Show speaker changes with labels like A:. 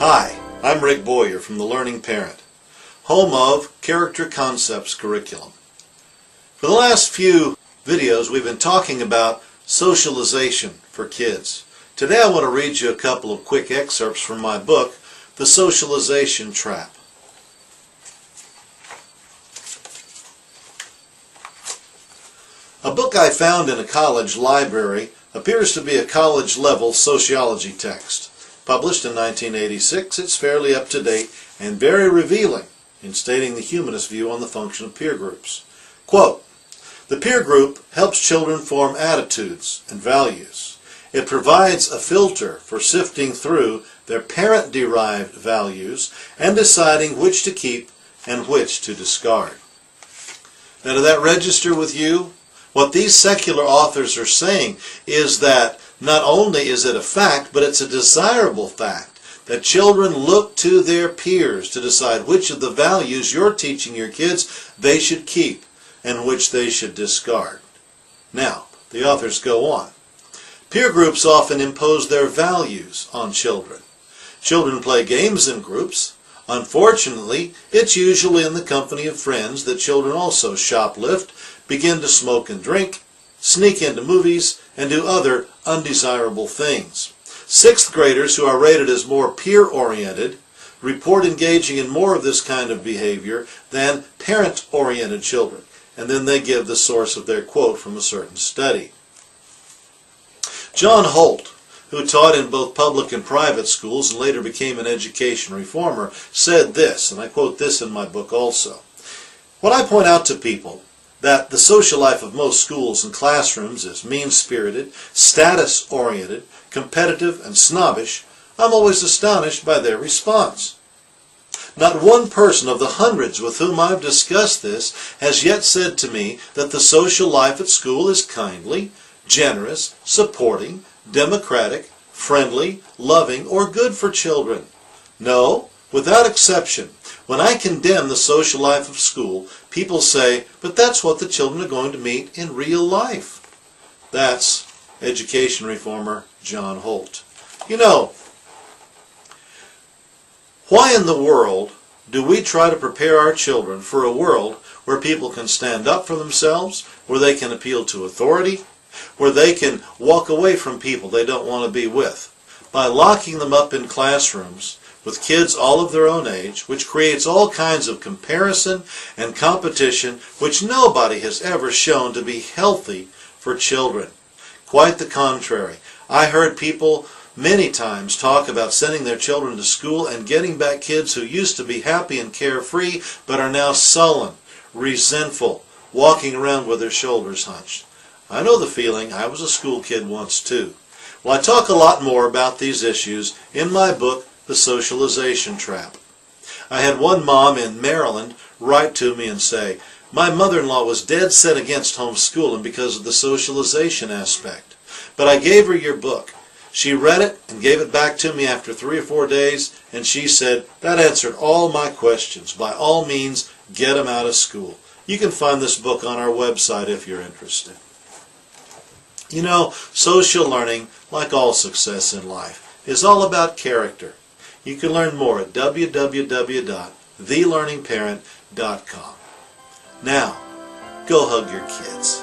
A: Hi, I'm Rick Boyer from The Learning Parent, home of Character Concepts Curriculum. For the last few videos we've been talking about socialization for kids. Today I want to read you a couple of quick excerpts from my book, The Socialization Trap. A book I found in a college library appears to be a college-level sociology text. Published in 1986, it's fairly up-to-date and very revealing in stating the humanist view on the function of peer groups. Quote, "The peer group helps children form attitudes and values. It provides a filter for sifting through their parent-derived values and deciding which to keep and which to discard." Now, did that register with you? What these secular authors are saying is that not only is it a fact, but it's a desirable fact that children look to their peers to decide which of the values you're teaching your kids they should keep and which they should discard. Now, the authors go on. Peer groups often impose their values on children. Children play games in groups. Unfortunately, it's usually in the company of friends that children also shoplift, begin to smoke and drink, sneak into movies, and do other undesirable things. Sixth graders who are rated as more peer-oriented report engaging in more of this kind of behavior than parent-oriented children. And then they give the source of their quote from a certain study. John Holt, who taught in both public and private schools and later became an education reformer, said this, and I quote this in my book also. "When I point out to people that the social life of most schools and classrooms is mean-spirited, status-oriented, competitive, and snobbish, I'm always astonished by their response. Not one person of the hundreds with whom I've discussed this has yet said to me that the social life at school is kindly, generous, supporting, democratic, friendly, loving, or good for children. No, without exception, when I condemn the social life of school, people say, but that's what the children are going to meet in real life." That's education reformer John Holt. You know, why in the world do we try to prepare our children for a world where people can stand up for themselves, where they can appeal to authority, where they can walk away from people they don't want to be with, by locking them up in classrooms with kids all of their own age, which creates all kinds of comparison and competition which nobody has ever shown to be healthy for children. Quite the contrary. I heard people many times talk about sending their children to school and getting back kids who used to be happy and carefree but are now sullen, resentful, walking around with their shoulders hunched. I know the feeling. I was a school kid once too. Well, I talk a lot more about these issues in my book, The Socialization Trap. I had one mom in Maryland write to me and say, "My mother-in-law was dead set against homeschooling because of the socialization aspect. But I gave her your book. She read it and gave it back to me after 3 or 4 days, and she said, that answered all my questions. By all means, get them out of school." You can find this book on our website if you're interested. You know, social learning, like all success in life, is all about character. You can learn more at www.thelearningparent.com. Now, go hug your kids.